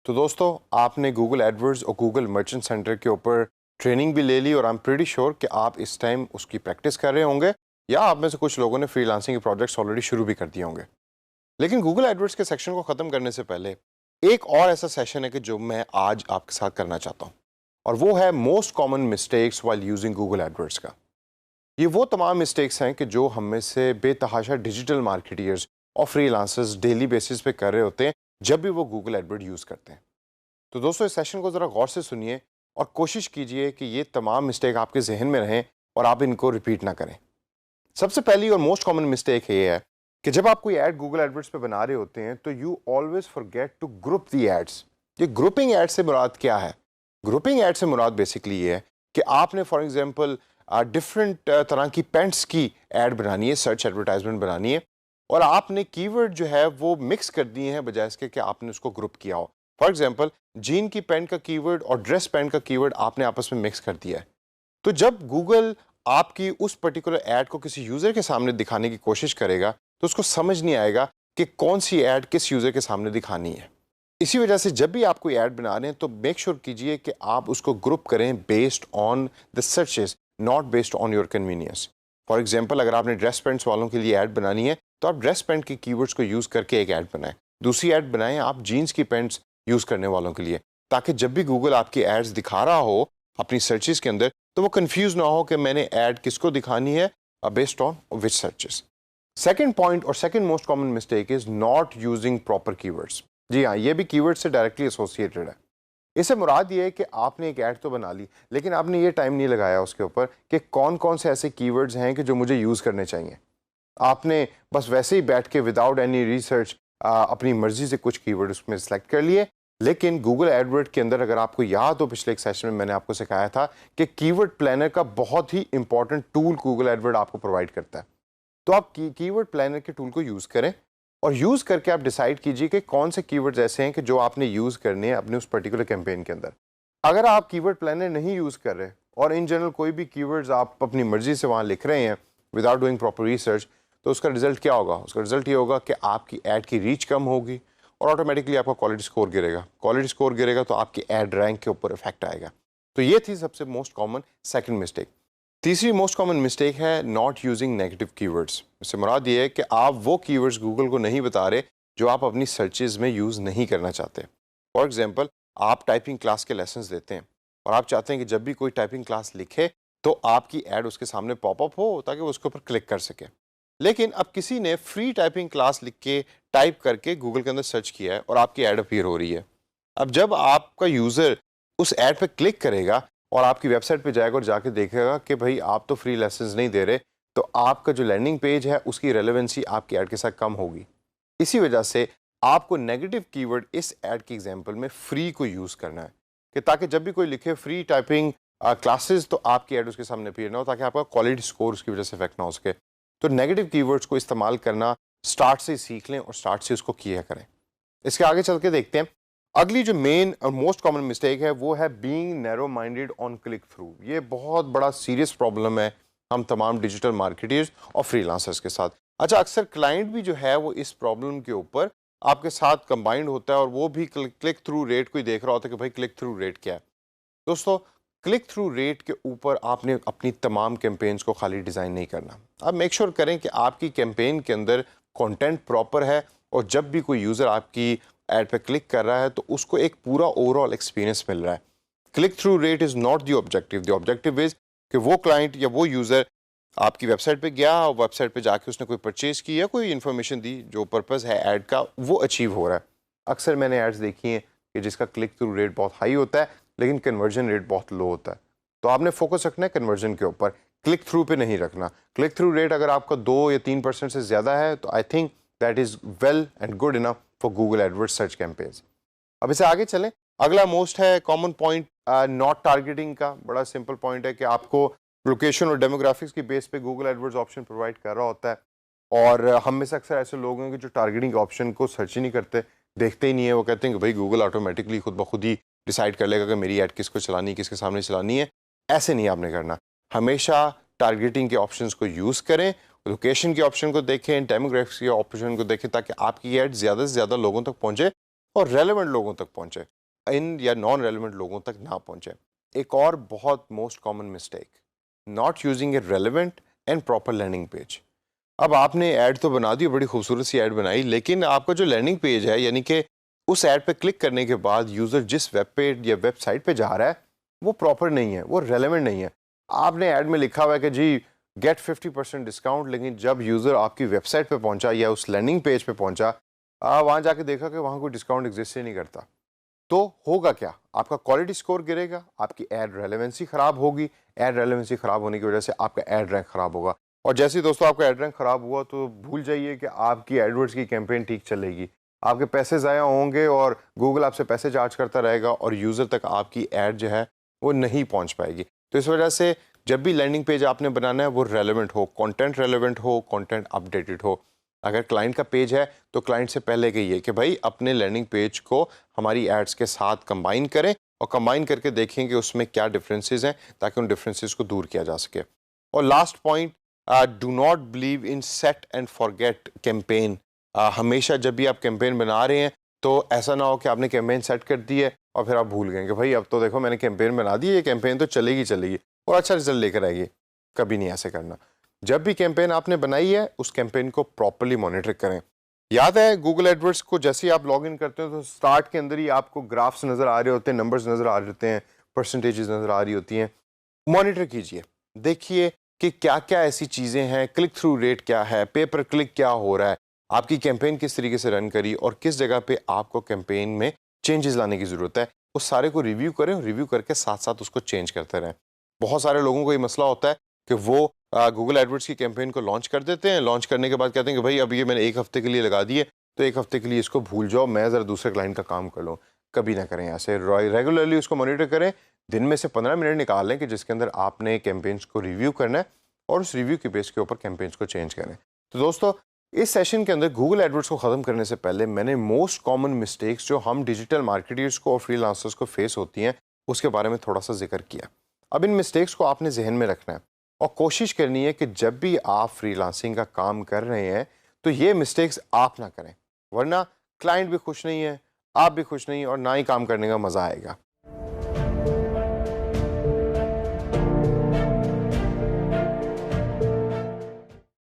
तो दोस्तों, आपने गूगल एडवर्ड्स और गूगल मर्चेंट सेंटर के ऊपर ट्रेनिंग भी ले ली और आई एम प्रीटी श्योर कि आप इस टाइम उसकी प्रैक्टिस कर रहे होंगे या आप में से कुछ लोगों ने फ्रीलांसिंग के प्रोजेक्ट्स ऑलरेडी शुरू भी कर दिए होंगे। लेकिन गूगल एडवर्ड्स के सेक्शन को ख़त्म करने से पहले एक और ऐसा सेशन है कि जो मैं आज आपके साथ करना चाहता हूँ, और वो है most common mistakes while using Google AdWords का। ये वो तमाम मिस्टेक्स हैं कि जो हम में से बेतहाशा डिजिटल मार्केटियर्स और फ्रीलांसर्स डेली बेसिस पे कर रहे होते हैं जब भी वो गूगल एडवर्ड यूज़ करते हैं। तो दोस्तों, इस सेशन को ज़रा गौर से सुनिए और कोशिश कीजिए कि ये तमाम मिस्टेक आपके जहन में रहें और आप इनको रिपीट ना करें। सबसे पहली और मोस्ट कॉमन मिस्टेक ये है कि जब आप कोई ऐड गूगल एडवर्ड्स पे बना रहे होते हैं तो you always forget to group the ads. ये ग्रुपिंग एड से मुराद क्या है? ग्रुपिंग एड से मुराद बेसिकली ये है कि आपने फॉर एग्जांपल डिफरेंट तरह की पेंट्स की एड बनानी है, सर्च एडवर्टाइजमेंट बनानी है, और आपने कीवर्ड जो है वो मिक्स कर दिए हैं बजाय इसके कि आपने उसको ग्रुप किया हो। फॉर एग्जांपल, जीन की पैंट का कीवर्ड और ड्रेस पैंट का कीवर्ड आपने आपस में मिक्स कर दिया है। तो जब गूगल आपकी उस पर्टिकुलर ऐड को किसी यूज़र के सामने दिखाने की कोशिश करेगा तो उसको समझ नहीं आएगा कि कौन सी ऐड किस यूज़र के सामने दिखानी है। इसी वजह से जब भी आप कोई ऐड बना रहे हैं तो मेक श्योर कीजिए कि आप उसको ग्रुप करें based on the searches, not based on your convenience. For example, अगर आपने ड्रेस पैंट्स वालों के लिए ऐड बनानी है तो आप ड्रेस पैंट के कीवर्ड्स को यूज़ करके एक ऐड बनाएं। दूसरी ऐड बनाएं आप जीन्स की पैंट्स यूज़ करने वालों के लिए, ताकि जब भी गूगल आपकी एड्स दिखा रहा हो अपनी सर्चेस के अंदर तो वो कंफ्यूज ना हो कि मैंने ऐड किसको दिखानी है based on which searches. Second point और second most common mistake is not using proper keywords. जी हाँ, ये भी कीवर्ड से डायरेक्टली एसोसिएटेड है। इससे मुराद ये है कि आपने एक ऐड तो बना ली लेकिन आपने ये टाइम नहीं लगाया उसके ऊपर कि कौन कौन से ऐसे कीवर्ड्स हैं कि जो मुझे यूज़ करने चाहिए। आपने बस वैसे ही बैठ के विदाउट एनी रिसर्च अपनी मर्जी से कुछ कीवर्ड उसमें सेलेक्ट कर लिए। लेकिन गूगल एडवर्ड के अंदर अगर आपको याद हो, पिछले एक सेशन में मैंने आपको सिखाया था कि कीवर्ड प्लानर का बहुत ही इंपॉर्टेंट टूल गूगल एडवर्ड आपको प्रोवाइड करता है। तो आप कीवर्ड प्लानर के टूल को यूज़ करें और यूज़ करके आप डिसाइड कीजिए कि कौन से कीवर्ड्स ऐसे हैं कि जो आपने यूज़ करने हैं अपने उस पर्टिकुलर कैंपेन के अंदर। अगर आप कीवर्ड प्लानर नहीं यूज़ कर रहे और इन जनरल कोई भी कीवर्ड्स आप अपनी मर्जी से वहाँ लिख रहे हैं विदाउट डूइंग प्रॉपर रिसर्च, तो उसका रिजल्ट क्या होगा? उसका रिजल्ट ये होगा कि आपकी ऐड की रीच कम होगी और ऑटोमेटिकली आपका क्वालिटी स्कोर गिरेगा। क्वालिटी स्कोर गिरेगा तो आपकी ऐड रैंक के ऊपर इफेक्ट आएगा। तो ये थी सबसे मोस्ट कॉमन सेकंड मिस्टेक। तीसरी मोस्ट कॉमन मिस्टेक है नॉट यूजिंग नेगेटिव कीवर्ड्स। इससे मुराद ये है कि आप वो कीवर्ड्स गूगल को नहीं बता रहे जो आप अपनी सर्चेज में यूज़ नहीं करना चाहते। फॉर एग्जाम्पल, आप टाइपिंग क्लास के लेसन्स देते हैं और आप चाहते हैं कि जब भी कोई टाइपिंग क्लास लिखे तो आपकी ऐड उसके सामने पॉपअप हो ताकि वो उसके ऊपर क्लिक कर सके। लेकिन अब किसी ने फ्री टाइपिंग क्लास लिख के टाइप करके गूगल के अंदर सर्च किया है और आपकी ऐड अपीयर हो रही है। अब जब आपका यूज़र उस ऐड पे क्लिक करेगा और आपकी वेबसाइट पे जाएगा और जाके देखेगा कि भाई आप तो फ्री लेसन्स नहीं दे रहे, तो आपका जो लैंडिंग पेज है उसकी रेलेवेंसी आपकी ऐड के साथ कम होगी। इसी वजह से आपको नेगेटिव कीवर्ड इस ऐड की एग्जांपल में फ्री को यूज़ करना है कि ताकि जब भी कोई लिखे फ्री टाइपिंग क्लासेस तो आपकी ऐड उसके सामने अपीयर ना हो, ताकि आपका क्वालिटी स्कोर उसकी वजह से इफेक्ट ना हो सके। तो नेगेटिव कीवर्ड्स को इस्तेमाल करना स्टार्ट से सीख लें और स्टार्ट से उसको किया करें। इसके आगे चल के देखते हैं। अगली जो मेन और मोस्ट कॉमन मिस्टेक है वो है being narrow minded on click through. ये बहुत बड़ा सीरियस प्रॉब्लम है हम तमाम डिजिटल मार्केटर्स और फ्रीलांसर्स के साथ। अच्छा, अक्सर क्लाइंट भी जो है वो इस प्रॉब्लम के ऊपर आपके साथ कंबाइंड होता है और वो भी क्लिक थ्रू रेट को ही देख रहा होता है कि भाई क्लिक थ्रू रेट क्या है। दोस्तों, क्लिक थ्रू रेट के ऊपर आपने अपनी तमाम कैंपेन्स को खाली डिज़ाइन नहीं करना। आप मेक श्योर करें कि आपकी कैंपेन के अंदर कंटेंट प्रॉपर है और जब भी कोई यूज़र आपकी ऐड पे क्लिक कर रहा है तो उसको एक पूरा ओवरऑल एक्सपीरियंस मिल रहा है। Click through rate is not the objective. The objective is कि वो क्लाइंट या वो यूज़र आपकी वेबसाइट पे गया और वेबसाइट पे जाके उसने कोई परचेज़ की या कोई इन्फॉर्मेशन दी, जो पर्पज़ है ऐड का वो अचीव हो रहा है। अक्सर मैंने एड्स देखी हैं कि जिसका क्लिक थ्रू रेट बहुत हाई होता है लेकिन कन्वर्जन रेट बहुत लो होता है। तो आपने फोकस रखना है कन्वर्जन के ऊपर, क्लिक थ्रू पे नहीं रखना। क्लिक थ्रू रेट अगर आपका 2 या 3% से ज़्यादा है तो I think that is well and good enough for Google Edward search campaigns. अब इसे आगे चलें। अगला मोस्ट है कॉमन पॉइंट नॉट टारगेटिंग का। बड़ा सिंपल पॉइंट है कि आपको लोकेशन और डेमोग्राफिक्स की बेस पे गूगल एडवर्ड्स ऑप्शन प्रोवाइड कर रहा होता है और हम में से अक्सर ऐसे लोग हैं कि जो टारगेटिंग ऑप्शन को सर्च ही नहीं करते, देखते ही नहीं है। वो कहते हैं कि भाई गूगल ऑटोमेटिकली खुद ब खुद ही डिसाइड कर लेगा कि मेरी ऐड किसको चलानी है, किसके सामने चलानी है। ऐसे नहीं आपने करना। हमेशा टारगेटिंग के ऑप्शंस को यूज़ करें, लोकेशन के ऑप्शन को देखें, डेमोग्राफिक्स के ऑप्शन को देखें ताकि आपकी ऐड ज़्यादा से ज़्यादा लोगों तक पहुंचे और रेलेवेंट लोगों तक पहुंचे, इन या नॉन रेलेवेंट लोगों तक ना पहुंचे। एक और बहुत most common mistake, not using a relevant and proper landing page. अब आपने ऐड तो बना दी, बड़ी खूबसूरत सी ऐड बनाई, लेकिन आपका जो लैंडिंग पेज है, यानी कि उस ऐड पे क्लिक करने के बाद यूजर जिस वेब पेज या वेबसाइट पे जा रहा है वो प्रॉपर नहीं है, वो रेलेवेंट नहीं है। आपने ऐड में लिखा हुआ है कि जी गेट 50% डिस्काउंट, लेकिन जब यूजर आपकी वेबसाइट पे पहुंचा या उस लैंडिंग पेज पे पहुंचा, वहां जाके देखा कि वहां कोई डिस्काउंट एग्जिस्ट ही नहीं करता। तो होगा क्या, आपका क्वालिटी स्कोर गिरेगा, आपकी एड रेलेवेंसी खराब होगी, एड रेलेवेंसी खराब होने की वजह से आपका एड रैंक खराब होगा। और जैसे ही दोस्तों आपका एड रैंक खराब हुआ तो भूल जाइए कि आपकी एडवर्ड्स की कैंपेन ठीक चलेगी, आपके पैसे ज़ाया होंगे और गूगल आपसे पैसे चार्ज करता रहेगा और यूज़र तक आपकी एड जो है वो नहीं पहुंच पाएगी। तो इस वजह से जब भी लैंडिंग पेज आपने बनाना है वो रेलेवेंट हो, कंटेंट रेलेवेंट हो, कंटेंट अपडेटेड हो। अगर क्लाइंट का पेज है तो क्लाइंट से पहले कहिए कि भाई अपने लैंडिंग पेज को हमारी एड्स के साथ कंबाइन करें और कंबाइन करके देखें कि उसमें क्या डिफरेंसेस हैं, ताकि उन डिफरेंसेस को दूर किया जा सके। और last point, do not believe in set and forget campaign. हमेशा जब भी आप कैंपेन बना रहे हैं तो ऐसा ना हो कि आपने कैंपेन सेट कर दी है और फिर आप भूल गए कि भाई अब तो देखो मैंने कैंपेन बना दी है, ये कैंपेन तो चलेगी चलेगी और अच्छा रिजल्ट लेकर आएगी। कभी नहीं ऐसे करना। जब भी कैंपेन आपने बनाई है उस कैंपेन को प्रॉपर्ली मॉनिटर करें। याद है गूगल एडवर्ड्स को जैसे ही आप लॉग इन करते हो तो स्टार्ट के अंदर ही आपको ग्राफ्स नज़र आ रहे होते हैं, नंबर्स नज़र आ रहे होते हैं, परसेंटेजेस नज़र आ रही होती हैं। मॉनिटर कीजिए, देखिए कि क्या क्या ऐसी चीज़ें हैं, क्लिक थ्रू रेट क्या है, पे पर क्लिक क्या हो रहा है, आपकी कैंपेन किस तरीके से रन करी और किस जगह पे आपको कैंपेन में चेंजेस लाने की ज़रूरत है। उस सारे को रिव्यू करें और रिव्यू करके साथ साथ उसको चेंज करते रहें। बहुत सारे लोगों को ये मसला होता है कि वो गूगल एडवर्ड्स की कैंपेन को लॉन्च कर देते हैं, लॉन्च करने के बाद कहते हैं कि भाई अब ये मैंने एक हफ्ते के लिए लगा दिए तो एक हफ्ते के लिए इसको भूल जाओ, मैं ज़रा दूसरे क्लाइंट का काम कर लूँ। कभी ना करें ऐसे, रेगुलरली उसको मॉनिटर करें। दिन में से 15 मिनट निकाल लें कि जिसके अंदर आपने कैंपेन्स को रिव्यू करना है और उस रिव्यू के बेस के ऊपर कैंपेन्स को चेंज करें। तो दोस्तों इस सेशन के अंदर गूगल एडवर्ड्स को ख़त्म करने से पहले मैंने मोस्ट कॉमन मिस्टेक्स जो हम डिजिटल मार्केटर्स को और फ्रीलांसर्स को फेस होती हैं उसके बारे में थोड़ा सा जिक्र किया। अब इन मिस्टेक्स को आपने जहन में रखना है और कोशिश करनी है कि जब भी आप फ्रीलांसिंग का काम कर रहे हैं तो ये मिस्टेक्स आप ना करें, वरना क्लाइंट भी खुश नहीं है, आप भी खुश नहीं और ना ही काम करने का मज़ा आएगा।